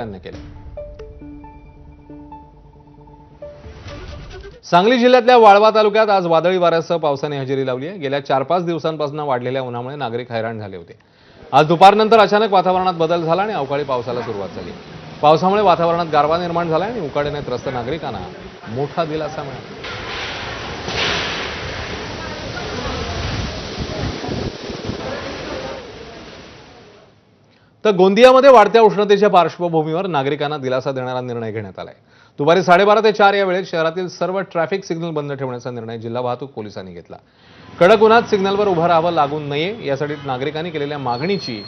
केले। सांगली जिल्ह्यातल्या वाळवा तालुक्यात आज वादळी वाऱ्यासह पावसाने हजेरी लावली आहे। गेल्या 4-5 दिवसांपासून वाढलेल्या उन्हामुळे नागरिक हैराण झाले होते। आज दुपारनंतर अचानक वातावरणात बदल झाला आणि अवकाळी पावसाला सुरुवात झाली। पावसामुळे वातावरणात गारवा निर्माण झाला आणि उकाड्याने त्रस्त नागरिकांना मोठा दिलासा मिळाला। तर गोंदियामध्ये वाढत्या उष्णतेच्या पार्श्वभूमीवर नागरिकांना दिलासा देणारा निर्णय घेण्यात आलाय। दुपारी 12:30 ते 4 या वेळेत शहरातील सर्व ट्रॅफिक सिग्नल बंद ठेवण्याचा निर्णय जिल्हा वाहतूक पोलिसांनी घेतला। कडक उन्हात सिग्नलवर उभं राहावं लागू नये यासाठी नागरिकांनी केलेल्या मागणीची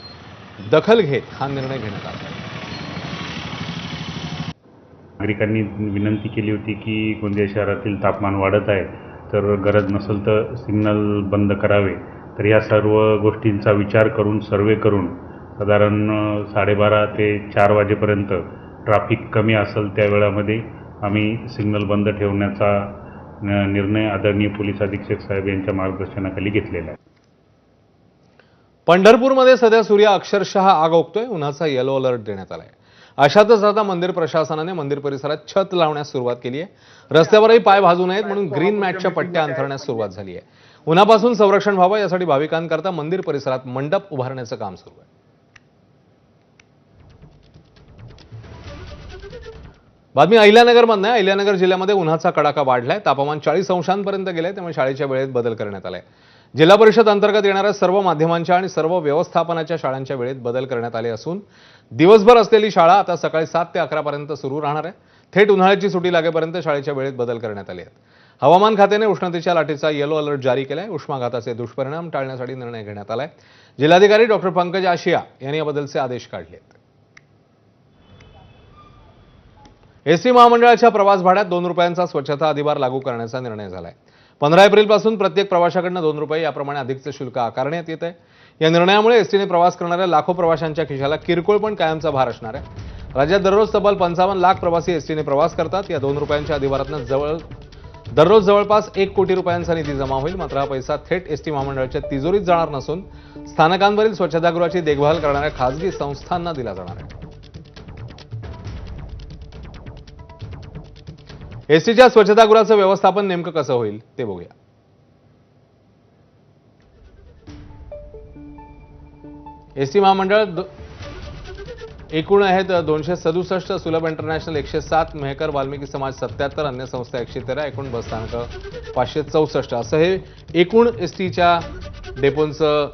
दखल घेत हा निर्णय घेण्यात आला। नागरिकांनी विनंती केली होती की गोंदिया शहरातील तापमान वाढत आहे, तर गरज नसेल तर सिग्नल बंद करावे। तर या सर्व गोष्टींचा विचार करून सर्वे करून साधारण 12:30 ते 4 वाजेपर्यंत ट्रॅफिक कमी असेल त्या वेळामध्ये आम्ही सिग्नल बंद ठेवण्याचा निर्णय आदरणीय पोलीस अधीक्षक साहेब यांच्या मार्गदर्शनाखाली घेतलेला आहे। पंढरपूरमध्ये सध्या सूर्य अक्षरशः आग ओकतोय। उन्हाचा येलो अलर्ट देण्यात आलाय। अशातच आता मंदिर प्रशासनाने मंदिर परिसरात छत लावण्यास सुरुवात केली आहे। रस्त्यावरही पाय भाजू नयेत म्हणून ग्रीन मॅटच्या पट्ट्या अंथरण्यास सुरुवात झाली आहे। उन्हापासून संरक्षण व्हावं यासाठी भाविकांकरता मंदिर परिसरात मंडप उभारण्याचं काम सुरू आहे। बातमी अहिल्यानगरमधून आहे। अहिल्यानगर जिल्ह्यामध्ये उन्हाचा कडाका वाढलाय। तापमान 40 अंशांपर्यंत गेलंय, त्यामुळे शाळेच्या वेळेत बदल करण्यात आलाय। जिल्हा परिषद अंतर्गत येणाऱ्या सर्व माध्यमांच्या आणि सर्व व्यवस्थापनाच्या शाळांच्या वेळेत बदल करण्यात आले असून दिवसभर असलेली शाळा आता सकाळी 7 ते 11 पर्यंत सुरू राहणार आहे। थेट उन्हाळ्याची सुट्टी लागेपर्यंत शाळेच्या वेळेत बदल करण्यात आले आहेत। हवामान खात्याने उष्णतेच्या लाटेचा येलो अलर्ट जारी केलाय। उष्माघाताचे दुष्परिणाम टाळण्यासाठी निर्णय घेण्यात आलाय। जिल्हाधिकारी डॉक्टर पंकज आशिया यांनी याबद्दलचे आदेश काढले आहेत। एसटी महामंडळाच्या प्रवास भाड्यात 2 रुपयांचा स्वच्छता अधिभार लागू करण्याचा निर्णय झालाय। 15 एप्रिलपासून प्रत्येक प्रवाशाकडून 2 रुपये याप्रमाणे अधिकचं शुल्क आकारण्यात येत आहे। या निर्णयामुळे एसटीने प्रवास करणाऱ्या लाखो प्रवाशांच्या खिशाला किरकोळ पण कायमचा भार असणार आहे। राज्यात दररोज तब्बल 55 लाख प्रवासी एसटीने प्रवास करतात। या 2 रुपयांच्या अधिभारातून दररोज जवळपास 1 कोटी रुपयांचा निधी जमा होईल। मात्र हा पैसा थेट एसटी महामंडळाच्या तिजोरीत जाणार नसून स्थानकांवरील स्वच्छतागृहाची देखभाल करणाऱ्या खासगी संस्थांना दिला जाणार आहे। एसटीच्या स्वच्छतागृहाचं व्यवस्थापन नेमकं कसं होईल ते बघूया। एसटी महामंडळ एकूण आहेत 267, सुलभ इंटरनॅशनल 107, मेहकर वाल्मिकी समाज 77, अन्य संस्था 113, एकूण बसस्थानकं 564 असं हे एकूण एसटीच्या डेपोंचं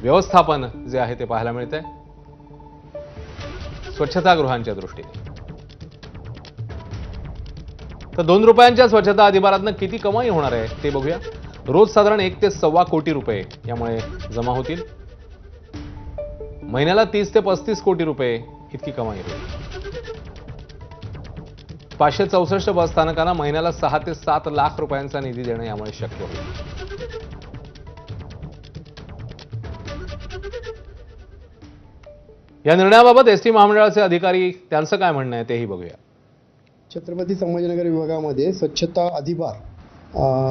व्यवस्थापन जे आहे ते पाहायला मिळतंय स्वच्छतागृहांच्या दृष्टीने। तर 2 रुपयांच्या स्वच्छता अधिभारातून किती कमाई होणार आहे ते बघूया। रोज साधारण 1 ते 1.25 कोटी रुपये यामुळे जमा होतील। महिन्याला 30 ते 35 कोटी रुपये इतकी कमाई होईल। 564 बस स्थानकांना महिन्याला 6 ते 7 लाख रुपयांचा निधी देणं यामुळे शक्य होईल। या निर्णयाबाबत एसटी महामंडळाचे अधिकारी त्यांचं काय म्हणणं आहे तेही बघूया। छत्रपती संभाजीनगर विभागामध्ये स्वच्छता अधिभार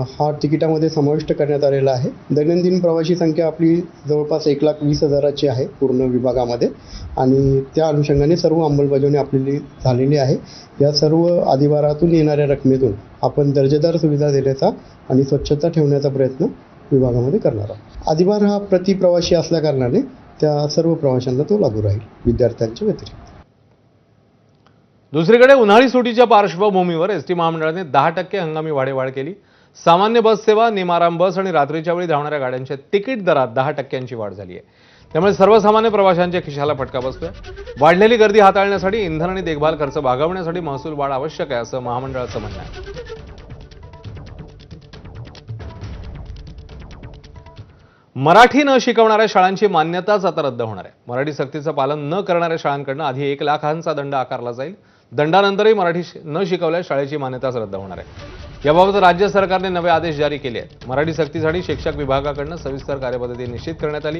हा तिकिटामध्ये समाविष्ट करण्यात आलेला आहे। दैनंदिन प्रवासी संख्या आपली जवळपास 1,20,000ची आहे पूर्ण विभागामध्ये आणि त्या अनुषंगाने सर्व अंमलबजावणी आपली झालेली आहे। या सर्व अधिभारातून येणाऱ्या रकमेतून आपण दर्जेदार सुविधा देण्याचा आणि स्वच्छता ठेवण्याचा प्रयत्न विभागामध्ये करणार आहोत। अधिभार हा प्रति प्रवासी असल्या कारणाने त्या सर्व प्रवाशांना तो लागू राहील, विद्यार्थ्यांच्या व्यतिरिक्त। दुसरीकडे उन्हाळी सुटीच्या पार्श्वभूमीवर एसटी महामंडळाने 10% हंगामी वाढ केली। सामान्य बस सेवा, निमाराम बस आणि रात्रीच्या वेळी धावणाऱ्या गाड्यांच्या तिकीट दरात 10%ची वाढ झाली आहे। त्यामुळे सर्वसामान्य प्रवाशांच्या खिशाला फटका बसतोय। वाढलेली गर्दी हाताळण्यासाठी इंधन आणि देखभाल खर्च भागवण्यासाठी महसूल वाढ आवश्यक आहे असं महामंडळाचं म्हणणं आहे। मराठी न शिकवणाऱ्या शाळांची मान्यताच आता रद्द होणार आहे। मराठी सक्तीचं पालन न करणाऱ्या शाळांकडून आधी 1 लाखांचा दंड आकारला जाईल। दंडानंतरही मराठी न शिकवल्यास शाळेची मान्यताच रद्द होणार आहे। याबाबत राज्य सरकारने नवे आदेश जारी केले आहेत। मराठी सक्तीसाठी शिक्षक विभागाकडून सविस्तर कार्यपद्धती निश्चित करण्यात आली।